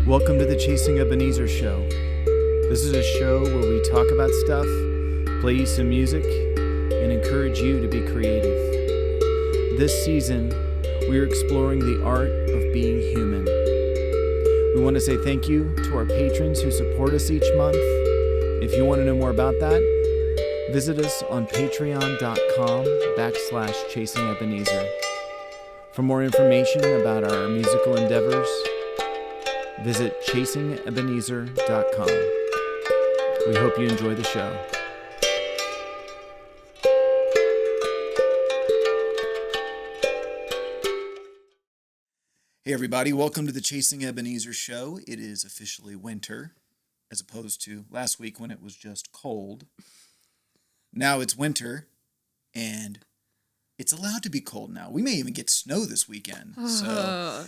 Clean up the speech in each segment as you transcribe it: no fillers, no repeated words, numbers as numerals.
Welcome to the Chasing Ebenezer show. This is a show where we talk about stuff, play you some music, and encourage you to be creative. This season, we are exploring the art of being human. We want to say thank you to our patrons who support us each month. If you want to know more about that, visit us on patreon.com/chasingebenezer. For more information about our musical endeavors, visit chasingebenezer.com. We hope you enjoy the show. Hey everybody, welcome to the Chasing Ebenezer show. It is officially winter, as opposed to last week when it was just cold. Now it's winter, and it's allowed to be cold now. We may even get snow this weekend. So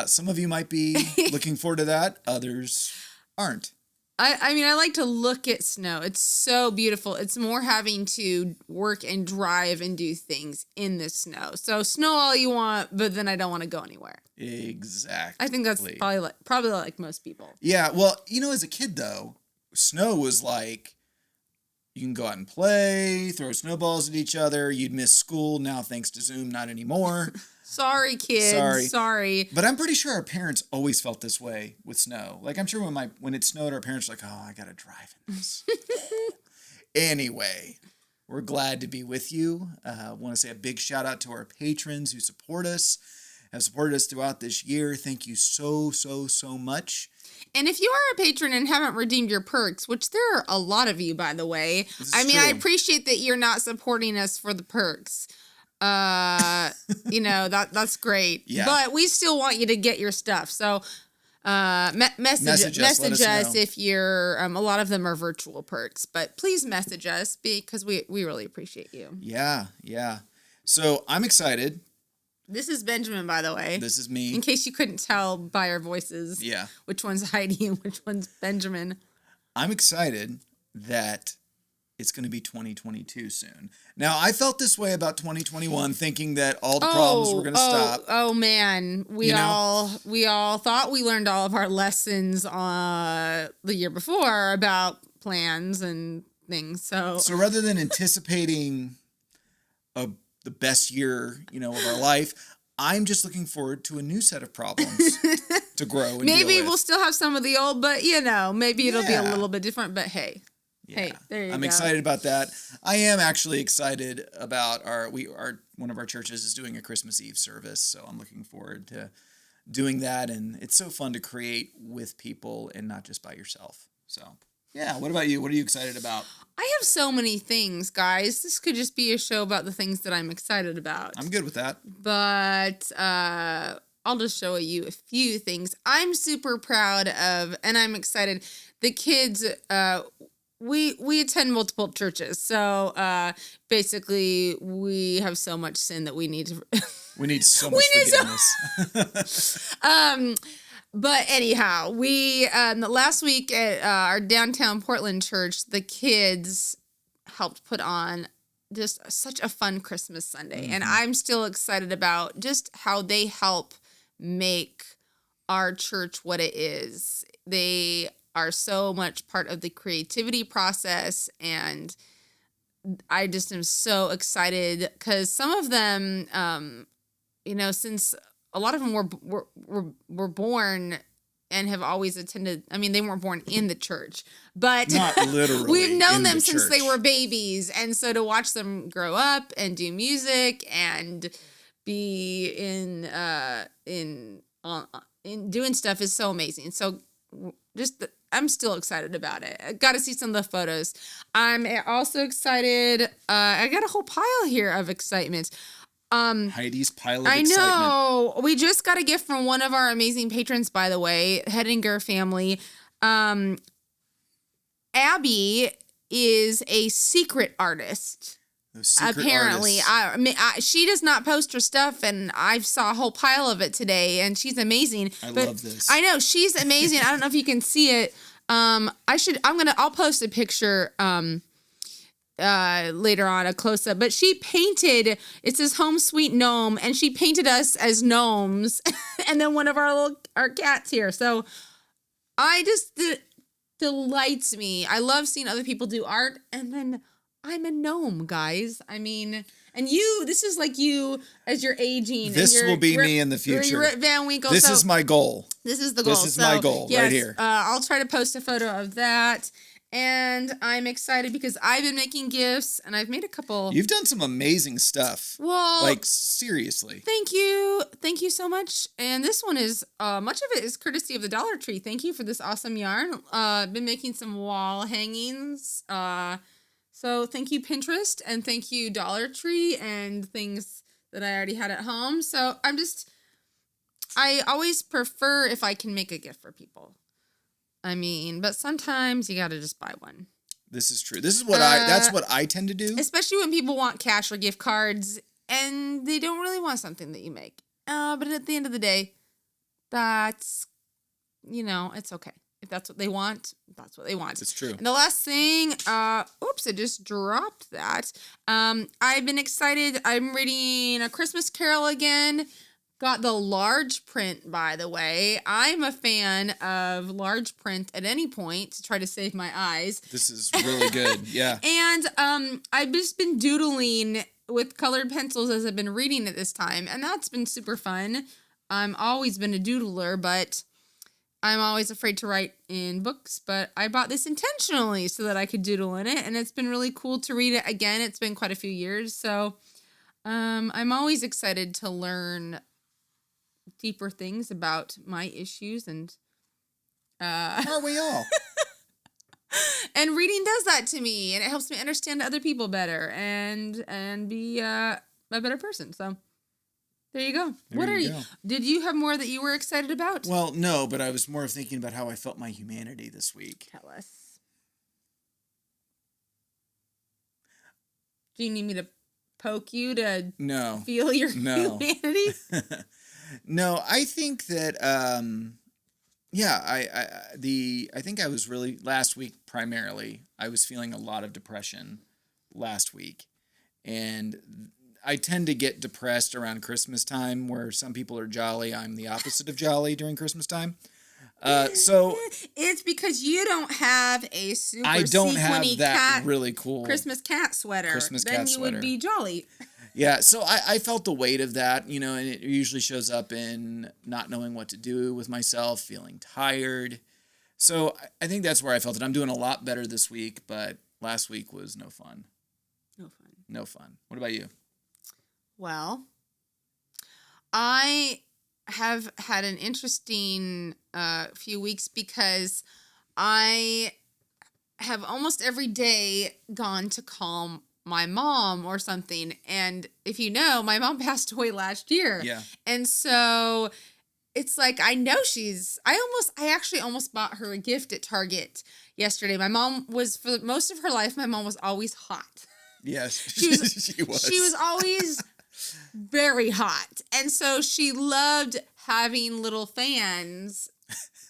some of you might be looking forward to that. Others aren't. I mean, I like to look at snow. It's so beautiful. It's more having to work and drive and do things in the snow. So snow all you want, but then I don't want to go anywhere. Exactly. I think that's probably like most people. Yeah, well, as a kid, though, snow was like, you can go out and play, throw snowballs at each other. You'd miss school. Now, thanks to Zoom, not anymore. Sorry, kids. Sorry. But I'm pretty sure our parents always felt this way with snow. Like, I'm sure when it snowed, our parents were like, oh, I got to drive in this. Anyway, we're glad to be with you. I want to say a big shout out to our patrons who support us, have supported us throughout this year. Thank you so much. And if you are a patron and haven't redeemed your perks, which there are a lot of you, by the way, I appreciate that you're not supporting us for the perks. That's great. Yeah. But we still want you to get your stuff. So message us if you're, a lot of them are virtual perks, but please message us because we really appreciate you. Yeah. So I'm excited. This is Benjamin, by the way. This is me. In case you couldn't tell by our voices. Yeah. Which one's Heidi and which one's Benjamin. I'm excited that it's going to be 2022 soon. Now, I felt this way about 2021, thinking that all the problems were going to stop. Oh man, we all thought we learned all of our lessons the year before about plans and things. So rather than anticipating the best year, of our life, I'm just looking forward to a new set of problems to grow and maybe deal with. We'll still have some of the old, but maybe it'll be a little bit different. But hey, there you go. I'm excited about that. I am actually excited about one of our churches is doing a Christmas Eve service, so I'm looking forward to doing that. And it's so fun to create with people and not just by yourself. So yeah, what about you? What are you excited about? I have so many things, guys. This could just be a show about the things that I'm excited about. I'm good with that. But I'll just show you a few things I'm super proud of, and I'm excited. The kids, we attend multiple churches, so basically we have so much sin that we need to. We need so much forgiveness. But anyhow, we last week at our downtown Portland church, the kids helped put on just such a fun Christmas Sunday. Mm-hmm. And I'm still excited about just how they help make our church what it is. They are so much part of the creativity process, and I just am so excited because some of them, since a lot of them were born and have always attended. I mean, they weren't born in the church, but not literally. We've known them since they were babies, and so to watch them grow up and do music and be in doing stuff is so amazing. So I'm still excited about it. I got to see some of the photos. I'm also excited. I got a whole pile here of excitement. Heidi's pile of excitement. I know. We just got a gift from one of our amazing patrons, by the way, Hedinger family. Abby is a secret artist. Apparently, she does not post her stuff, and I saw a whole pile of it today, and she's amazing. I love this. I know she's amazing. I don't know if you can see it. I'll post a picture. Later on, a close-up, but she painted, it says Home Sweet Gnome, and she painted us as gnomes and then one of our cats here. So I just delights me. I love seeing other people do art, and then I'm a gnome, guys. I mean, and this is like you as you're aging. This will be me in the future. You're Rip Van Winkle. This is my goal. This is the goal. This is my goal right here. I'll try to post a photo of that. And I'm excited because I've been making gifts, and I've made a couple. You've done some amazing stuff. Well, like seriously. Thank you so much. And this one is much of it is courtesy of the Dollar Tree. Thank you for this awesome yarn. I've been making some wall hangings. So thank you Pinterest, and thank you Dollar Tree, and things that I already had at home. So I always prefer if I can make a gift for people. I mean, but sometimes you got to just buy one. This is true. This is what that's what I tend to do. Especially when people want cash or gift cards and they don't really want something that you make. But at the end of the day, that's, it's okay. If that's what they want, that's what they want. It's true. And the last thing, I just dropped that. I've been excited. I'm reading A Christmas Carol again. Got the large print, by the way. I'm a fan of large print at any point to try to save my eyes. This is really good, yeah. And I've just been doodling with colored pencils as I've been reading it this time, and that's been super fun. I'm always been a doodler, but I'm always afraid to write in books, but I bought this intentionally so that I could doodle in it, and it's been really cool to read it again. It's been quite a few years, so I'm always excited to learn deeper things about my issues, and aren't we all? And reading does that to me, and it helps me understand other people better and be a better person. So there you go. Did you have more that you were excited about? Well, no, but I was more thinking about how I felt my humanity this week. Tell us. Do you need me to poke you to feel your humanity? No, I think that I think I was really last week primarily. I was feeling a lot of depression last week, and I tend to get depressed around Christmas time, where some people are jolly. I'm the opposite of jolly during Christmas time. So it's because you don't have a super I don't have that cat really cool Christmas cat sweater. Then you would be jolly. Yeah, so I felt the weight of that, and it usually shows up in not knowing what to do with myself, feeling tired. So I think that's where I felt it. I'm doing a lot better this week, but last week was no fun. No fun. What about you? Well, I have had an interesting few weeks because I have almost every day gone to calm my mom or something. And if you know, my mom passed away last year. Yeah. And so it's like, I know I actually almost bought her a gift at Target yesterday. My mom was, for most of her life, my mom was always hot. Yes, she was. She was always very hot. And so she loved having little fans.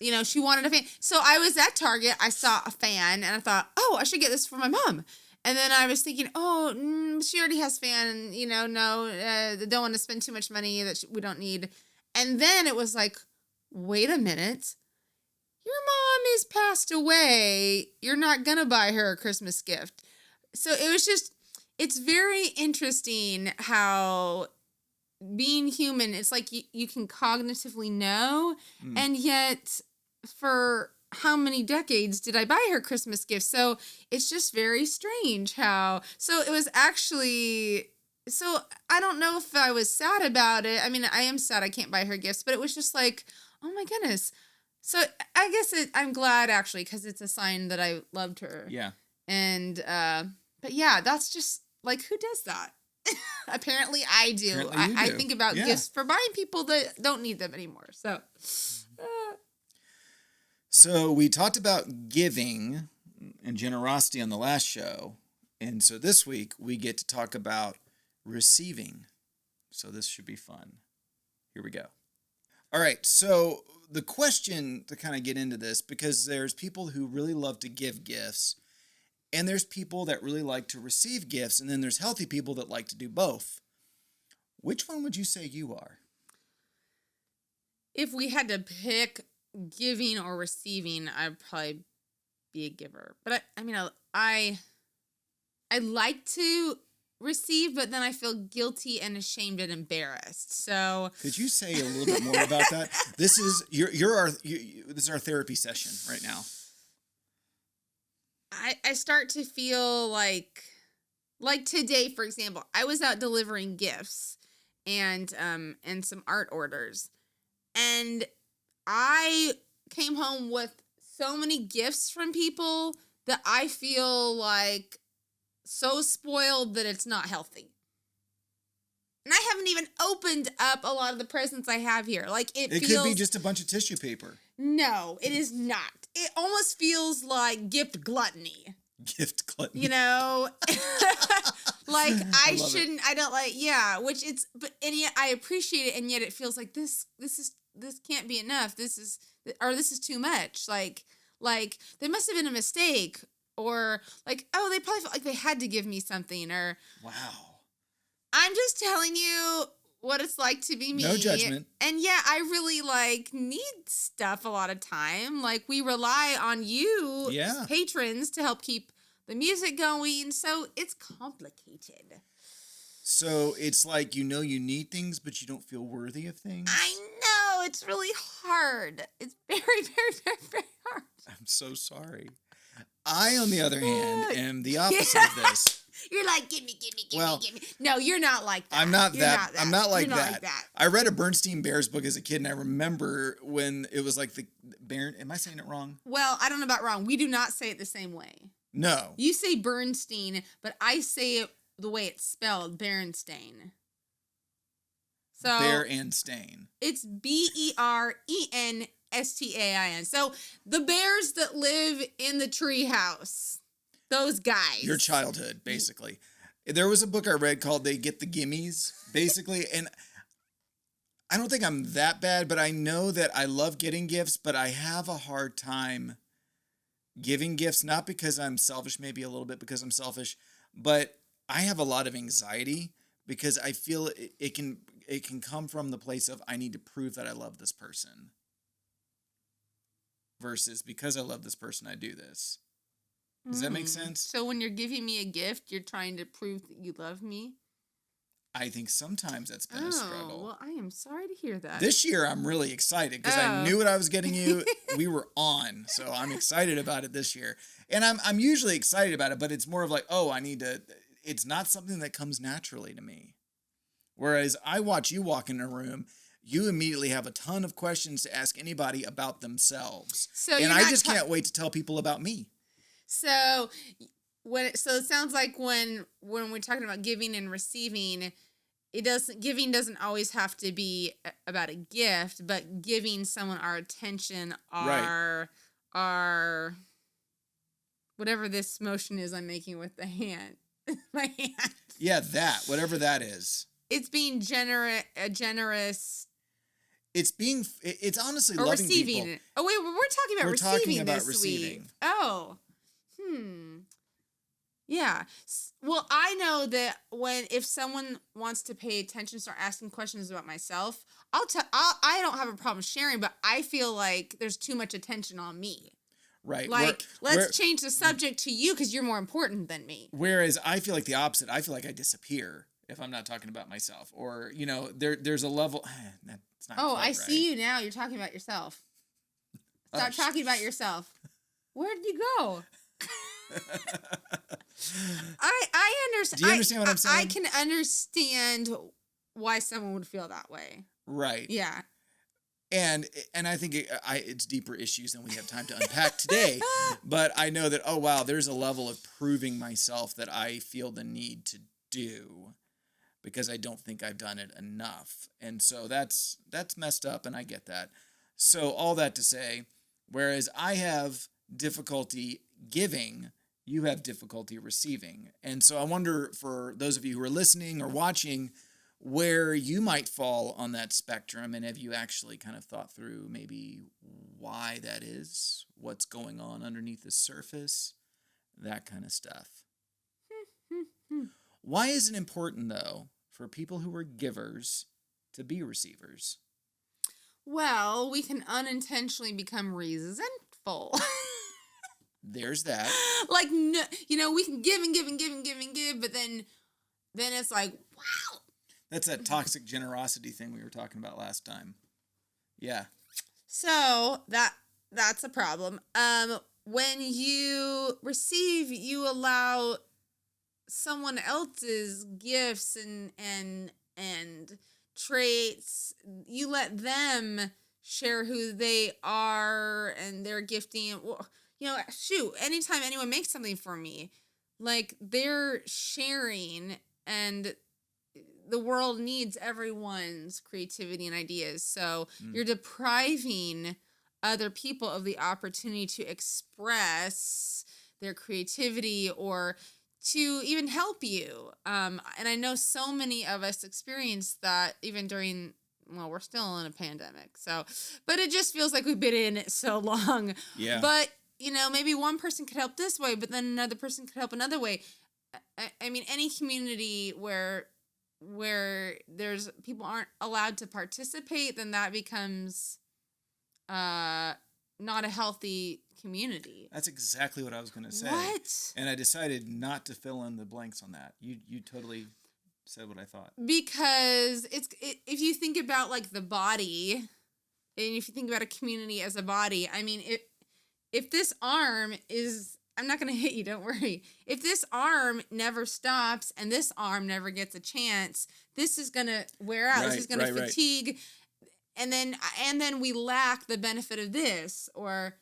She wanted a fan. So I was at Target. I saw a fan and I thought, oh, I should get this for my mom. And then I was thinking, she already has fan, and, don't want to spend too much money that we don't need. And then it was like, wait a minute. Your mom is passed away. You're not going to buy her a Christmas gift. So it was just, it's very interesting how being human, it's like you can cognitively know, and yet for how many decades did I buy her Christmas gifts? So it's just very strange so it was actually, so I don't know if I was sad about it. I mean, I am sad I can't buy her gifts, but it was just like, oh my goodness. So I guess I'm glad actually, because it's a sign that I loved her. Yeah. And, but yeah, that's just like, who does that? Apparently I do. Apparently I think about gifts for buying people that don't need them anymore. So we talked about giving and generosity on the last show. And so this week we get to talk about receiving. So this should be fun. Here we go. All right. So the question to kind of get into this, because there's people who really love to give gifts, and there's people that really like to receive gifts, and then there's healthy people that like to do both. Which one would you say you are? If we had to pick giving or receiving, I'd probably be a giver. But I like to receive, but then I feel guilty and ashamed and embarrassed. So could you say a little bit more about that? This is this is our therapy session right now. I start to feel like today, for example, I was out delivering gifts and some art orders, and I came home with so many gifts from people that I feel like so spoiled that it's not healthy. And I haven't even opened up a lot of the presents I have here. Like it feels, could be just a bunch of tissue paper. No, it is not. It almost feels like gift gluttony. Gift gluttony. You know? Like I don't like, yeah, which it's, but, and yet I appreciate it. And yet it feels like this can't be enough. This is too much. Like there must have been a mistake, or like, oh, they probably felt like they had to give me something, or wow. I'm just telling you what it's like to be me. No judgment. And yeah, I really need stuff a lot of time. Like we rely on you, patrons, to help keep the music going. So it's complicated. So it's like, you need things, but you don't feel worthy of things? I know. It's really hard. It's very, very, very, very hard. I'm so sorry. I, on the other hand, am the opposite of this. You're like, give me. No, you're not like that. I'm not that. I'm not like You're that. not like that. I read a Bernstein Bears book as a kid, and I remember when it was like the Bear. Am I saying it wrong? Well, I don't know about wrong. We do not say it the same way. No. You say Bernstein, but I say it the way it's spelled, Berenstain. So Bear and Stain. It's Berenstain. So the bears that live in the treehouse, those guys. Your childhood, basically. There was a book I read called They Get the Gimmies, basically, and I don't think I'm that bad, but I know that I love getting gifts, but I have a hard time giving gifts, not because I'm selfish, maybe a little bit because I'm selfish, but I have a lot of anxiety because I feel it can come from the place of I need to prove that I love this person versus because I love this person, I do this. Does that make sense? So when you're giving me a gift, you're trying to prove that you love me? I think sometimes that's been a struggle. Well, I am sorry to hear that. This year, I'm really excited because I knew what I was getting you. We were on, so I'm excited about it this year. And I'm usually excited about it, but it's more of like, oh, I need to. It's not something that comes naturally to me. Whereas I watch you walk in a room, you immediately have a ton of questions to ask anybody about themselves. And I just can't wait to tell people about me. So it sounds like when we're talking about giving and receiving, giving doesn't always have to be about a gift, but giving someone our attention, our whatever this motion is I'm making with the hand. My hand. Yeah, whatever that is. It's being generous. It's honestly or loving receiving. people. Oh wait, we're talking about receiving this week. Oh. Yeah. Well, I know that if someone wants to pay attention, start asking questions about myself, I don't have a problem sharing, but I feel like there's too much attention on me. Right. Like, let's change the subject to you because you're more important than me. Whereas I feel like the opposite. I feel like I disappear if I'm not talking about myself. Or, there's a level. That's not I right. see you now. You're talking about yourself. Stop talking about yourself. Where did you go? I understand. Do you understand what I'm saying? I can understand why someone would feel that way. Right. Yeah. And I think it's deeper issues than we have time to unpack today. But I know that, oh, wow, there's a level of proving myself that I feel the need to do because I don't think I've done it enough. And so that's messed up, and I get that. So all that to say, whereas I have difficulty giving, you have difficulty receiving. And so I wonder, for those of you who are listening or watching, where you might fall on that spectrum, and have you actually kind of thought through maybe why that is, what's going on underneath the surface, that kind of stuff. Why is it important, though, for people who are givers to be receivers? Well, we can unintentionally become resentful. There's that. Like, no, we can give and give and give and give and give, but then it's like, wow. That's that toxic generosity thing we were talking about last time. Yeah. So that's a problem. When you receive, you allow someone else's gifts and traits. You let them share who they are and their gifting. Shoot, anytime anyone makes something for me, like, they're sharing, and the world needs everyone's creativity and ideas. So you're depriving other people of the opportunity to express their creativity or to even help you. And I know so many of us experience that even during, well, we're still in a pandemic. So, but it just feels like we've been in it so long. Yeah. But, maybe one person could help this way, but then another person could help another way. I mean, any community where there's people aren't allowed to participate, then that becomes not a healthy community. That's exactly what I was going to say. What? And I decided not to fill in the blanks on that. You totally said what I thought. Because if you think about, like, the body, and if you think about a community as a body, I mean, if this arm is, I'm not going to hit you, don't worry. If this arm never stops and this arm never gets a chance, this is going to wear out. This is going to fatigue. And then we lack the benefit of this, or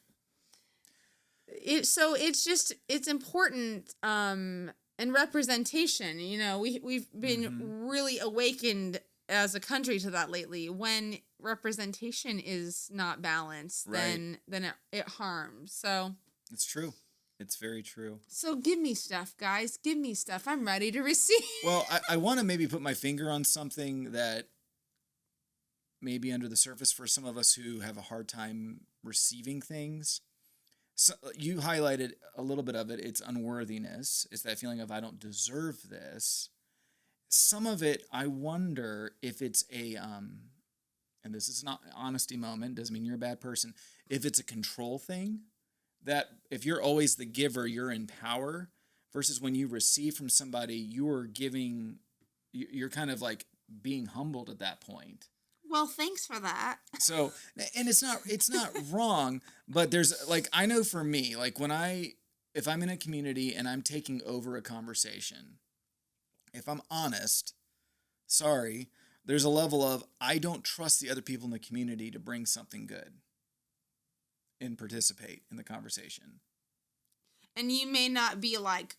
so it's important, and representation. We've been really awakened as a country to that lately. When representation is not balanced, then it harms. So it's true. It's very true. So give me stuff, guys. Give me stuff. I'm ready to receive. Well, I want to maybe put my finger on something that maybe under the surface for some of us who have a hard time receiving things. So you highlighted a little bit of it. It's unworthiness. It's that feeling of, I don't deserve this. Some of it, I wonder if it's and this is not an honesty moment, doesn't mean you're a bad person. If it's a control thing, that if you're always the giver, you're in power, versus when you receive from somebody, you're kind of like being humbled at that point. Well, thanks for that. So, and it's not wrong, but there's, like, I know for me, like, if I'm in a community and I'm taking over a conversation, if I'm honest, sorry, there's a level of, I don't trust the other people in the community to bring something good and participate in the conversation. And you may not be like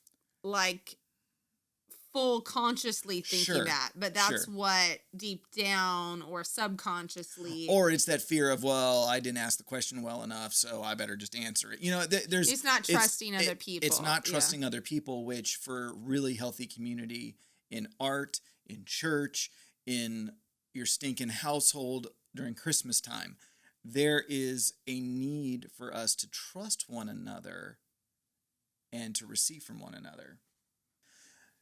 full consciously thinking that, but that's what deep down or subconsciously, or it's that fear of, well, I didn't ask the question well enough, so I better just answer it. It's not trusting other people. It's not trusting other people, which for really healthy community in art, in church, in your stinking household during Christmas time, there is a need for us to trust one another and to receive from one another.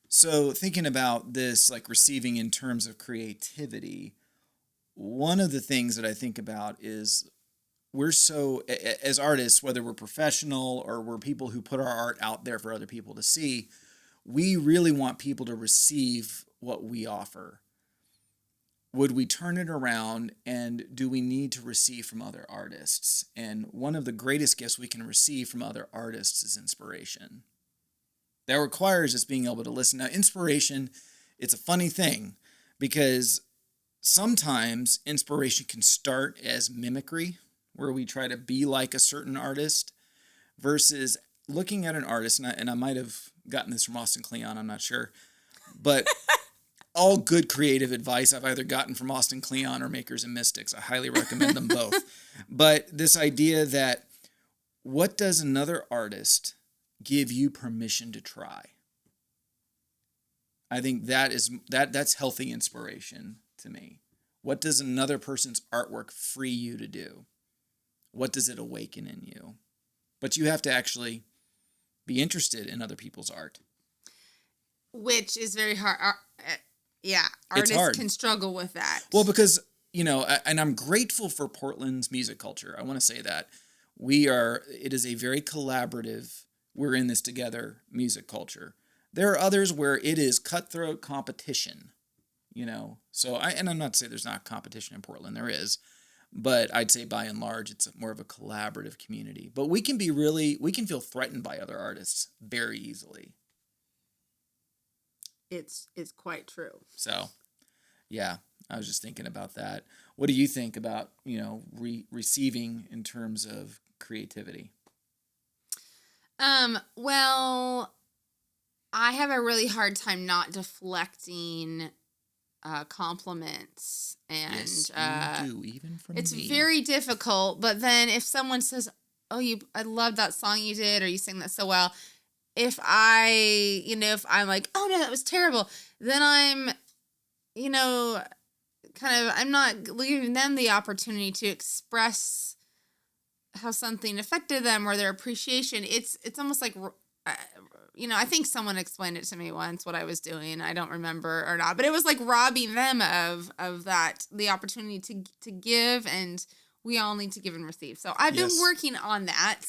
So thinking about this, like receiving in terms of creativity, one of the things that I think about is we're so, as artists, whether we're professional or we're people who put our art out there for other people to see, we really want people to receive what we offer. Would we turn it around, and do we need to receive from other artists? And one of the greatest gifts we can receive from other artists is inspiration. That requires us being able to listen. Now, inspiration, it's a funny thing, because sometimes inspiration can start as mimicry, where we try to be like a certain artist, versus looking at an artist, and I might have gotten this from Austin Kleon, I'm not sure, but all good creative advice I've either gotten from Austin Kleon or Makers and Mystics. I highly recommend them both. But this idea that, what does another artist give you permission to try? I think that's healthy inspiration to me. What does another person's artwork free you to do? What does it awaken in you? But you have to actually be interested in other people's art. Which is very hard. Artists can struggle with that. Well, because and I'm grateful for Portland's music culture. I want to say that it is a very collaborative, we're in this together music culture. There are others where it is cutthroat competition, So I'm not to say there's not competition in Portland. There is, but I'd say by and large, it's more of a collaborative community. But we can feel threatened by other artists very easily. It's quite true. So, yeah, I was just thinking about that. What do you think about, receiving in terms of creativity? Well, I have a really hard time not deflecting compliments, and Yes, you do, even from it's me. very difficult. But then if someone says, "Oh, I love that song you did," or "You sing that so well," if I'm like, "Oh no, that was terrible," then I'm, I'm not giving them the opportunity to express how something affected them or their appreciation. It's almost like, I think someone explained it to me once what I was doing. I don't remember or not, but it was like robbing them of that, the opportunity to give, and we all need to give and receive. So I've been working on that.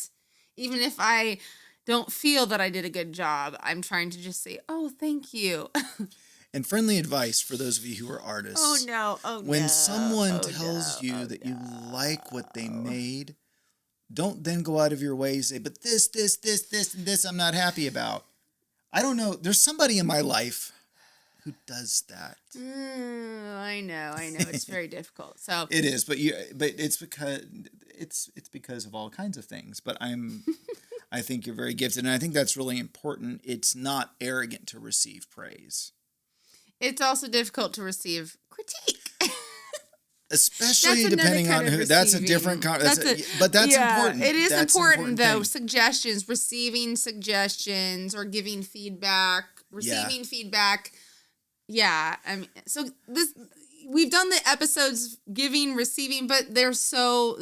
Even if I don't feel that I did a good job, I'm trying to just say, "Oh, thank you." And friendly advice for those of you who are artists. Oh no. When someone tells you that you like what they made, don't then go out of your way and say, "But this, and this I'm not happy about." I don't know. There's somebody in my life who does that. I know. It's very difficult. So it is, but it's because of all kinds of things. But I think you're very gifted, and I think that's really important. It's not arrogant to receive praise. It's also difficult to receive critique. Especially depending on who. That's a different but that's important. It is important though. Suggestions, receiving suggestions, or giving feedback, receiving feedback. Yeah, so we've done the episodes giving, receiving, but they so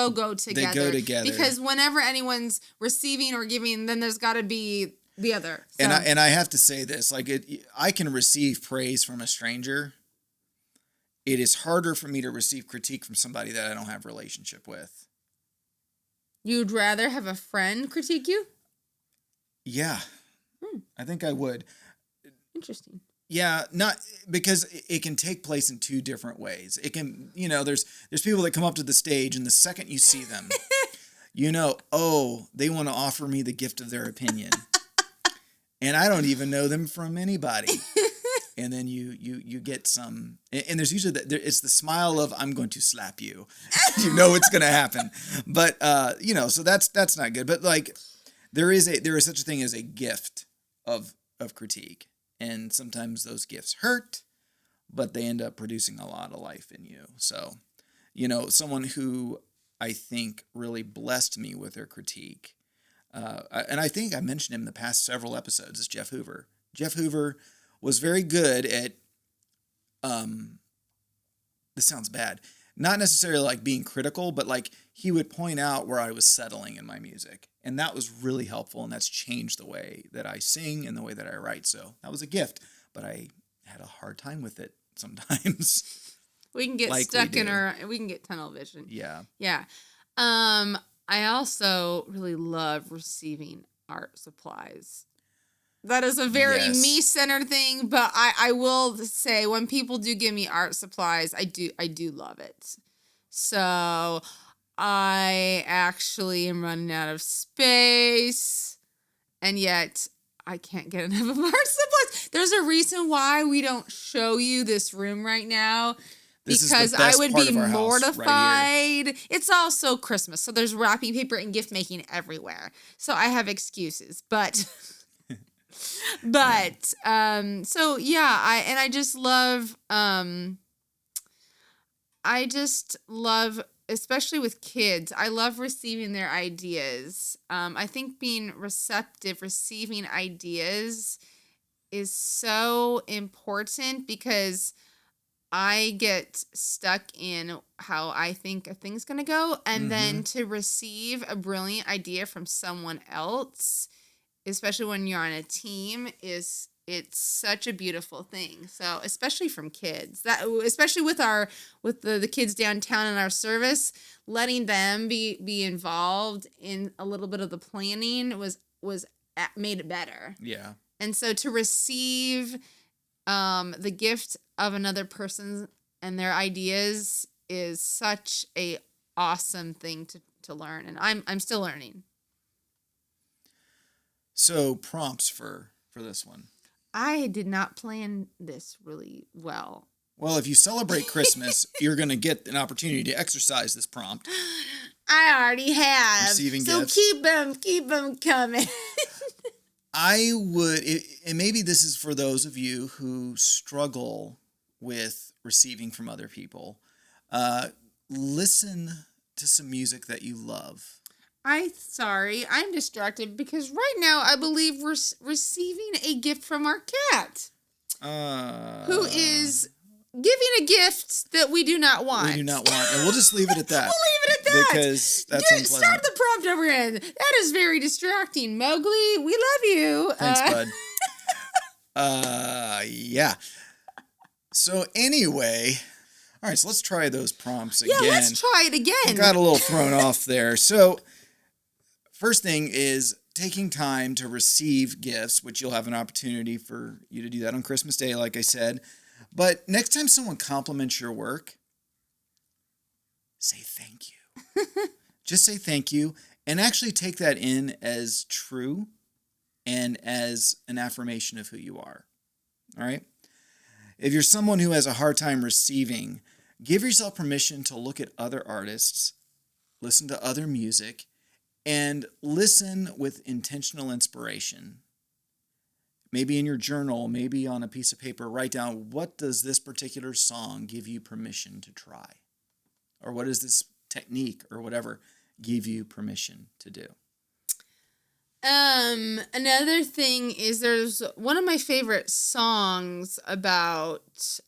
go together. They go together because whenever anyone's receiving or giving, then there's got to be the other. So. And I have to say this, I can receive praise from a stranger. It is harder for me to receive critique from somebody that I don't have a relationship with. You'd rather have a friend critique you? Yeah. I think I would. Interesting. Yeah, not because it can take place in two different ways. It can, there's people that come up to the stage, and the second you see them, they want to offer me the gift of their opinion. And I don't even know them from anybody. And then you get some, and there's usually it's the smile of, "I'm going to slap you." It's going to happen. But so that's not good. But there is such a thing as a gift of critique, and sometimes those gifts hurt, but they end up producing a lot of life in you. So, someone who I think really blessed me with their critique, and I think I mentioned him in the past several episodes, is Jeff Hoover. Jeff Hoover was very good at, this sounds bad, not necessarily being critical, but he would point out where I was settling in my music. And that was really helpful, and that's changed the way that I sing and the way that I write. So that was a gift, but I had a hard time with it sometimes. We can get stuck we can get tunnel vision. Yeah. Yeah. I also really love receiving art supplies. That is a very me-centered thing, but I will say when people do give me art supplies, I do love it. So I actually am running out of space, and yet I can't get enough of art supplies. There's a reason why we don't show you this room right now. Because I would be mortified. Right, it's also Christmas, so there's wrapping paper and gift making everywhere. So I have excuses, but so yeah, I just love, especially with kids, I love receiving their ideas. I think being receptive, receiving ideas is so important because I get stuck in how I think a thing's going to go. And then to receive a brilliant idea from someone else, especially when you're on a team, is it's such a beautiful thing. So especially from kids, especially with the kids downtown in our service, letting them be involved in a little bit of the planning made it better. Yeah. And so to receive the gift of another person and their ideas is such a awesome thing to learn, and I'm still learning. So prompts for this one. I did not plan this really well. Well, if you celebrate Christmas, you're going to get an opportunity to exercise this prompt. I already have. Receiving so gifts. keep them coming. I would, and maybe this is for those of you who struggle with receiving from other people, listen to some music that you love. I'm distracted because right now I believe we're receiving a gift from our cat, who is giving a gift that we do not want. We do not want, and we'll just leave it at that. We'll leave it at that. Because that's unpleasant. Start the prompt over in. That is very distracting. Mowgli, we love you. Thanks, bud. Yeah. So anyway, all right, so let's try those prompts again. Yeah, let's try it again. Got a little thrown off there. So first thing is taking time to receive gifts, which you'll have an opportunity for you to do that on Christmas Day, like I said. But next time someone compliments your work, say thank you. Just say thank you and actually take that in as true and as an affirmation of who you are. All right? If you're someone who has a hard time receiving, give yourself permission to look at other artists, listen to other music, and listen with intentional inspiration. Maybe in your journal, maybe on a piece of paper, write down, what does this particular song give you permission to try? Or what does this technique or whatever give you permission to do? Another thing is there's one of my favorite songs about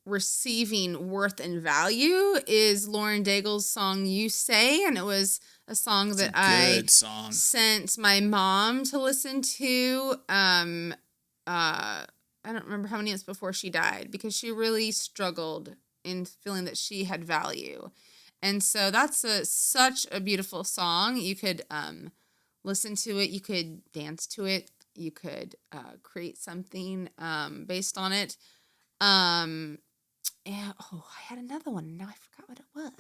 receiving worth and value is Lauren Daigle's song You Say, and it was a song that I sent my mom to listen to. I don't remember how many months before she died because she really struggled in feeling that she had value. And so that's such a beautiful song. You could listen to it. You could dance to it. You could create something based on it. And I had another one. And now I forgot what it was.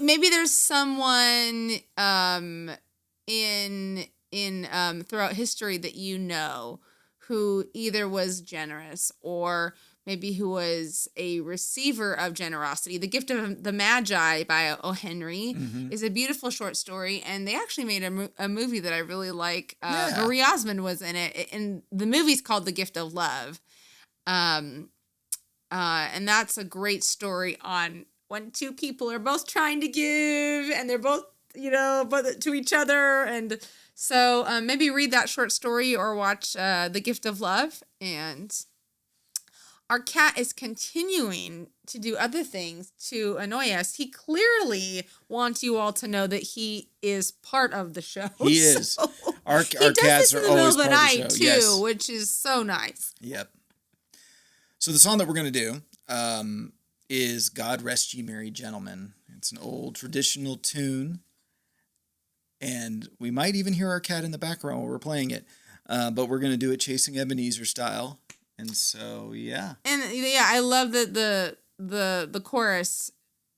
Maybe there's someone in throughout history that you know who either was generous or maybe who was a receiver of generosity. The Gift of the Magi by O. Henry is a beautiful short story, and they actually made a movie that I really like. Marie Osmond was in it, and the movie's called The Gift of Love. And that's a great story on when two people are both trying to give, and they're both, both to each other. And so maybe read that short story or watch The Gift of Love. And our cat is continuing to do other things to annoy us. He clearly wants you all to know that he is part of the show. He is. Our cats are always part of the show. Yes. Which is so nice. Yep. So the song that we're going to do is God Rest Ye Merry Gentlemen. It's an old traditional tune, and we might even hear our cat in the background while we're playing it, but we're going to do it Chasing Ebenezer style. And so, yeah. And I love that the chorus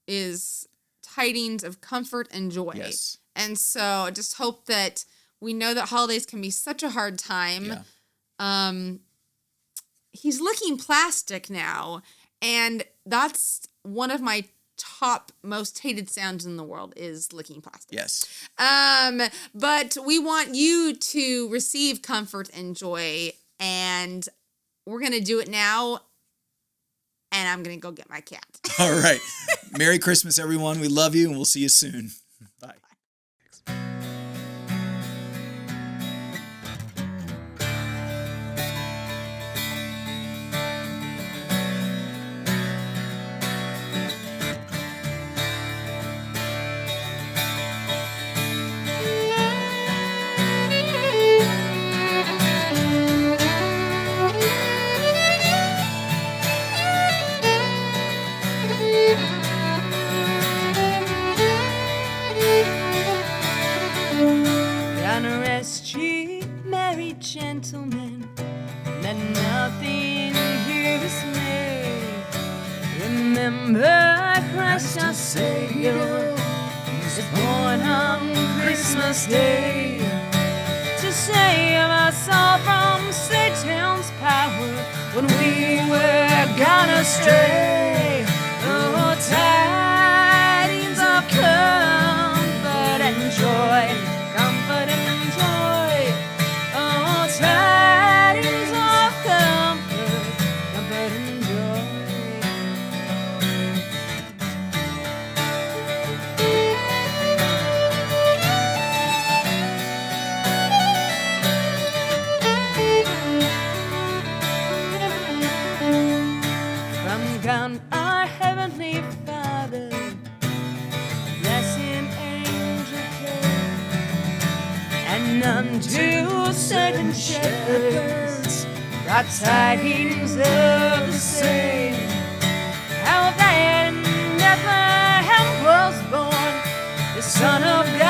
is tidings of comfort and joy. Yes. And so I just hope that we know that holidays can be such a hard time. Yeah. He's licking plastic now, and that's one of my top most hated sounds in the world is licking plastic. Yes. But we want you to receive comfort and joy, and we're going to do it now, and I'm going to go get my cat. All right. Merry Christmas, everyone. We love you, and we'll see you soon. Bye. gentlemen, let nothing here dismay. Remember Christ our Savior is born on Christmas Day to save us all from Satan's power when we were gone astray. Oh, tidings of comfort and joy, comfort and joy. Oh, tidings of comfort, comfort and joy. From God our Heavenly Father, blessing angel came, and unto certain shepherds brought tidings of the same, how that in Bethlehem was born the Son of God.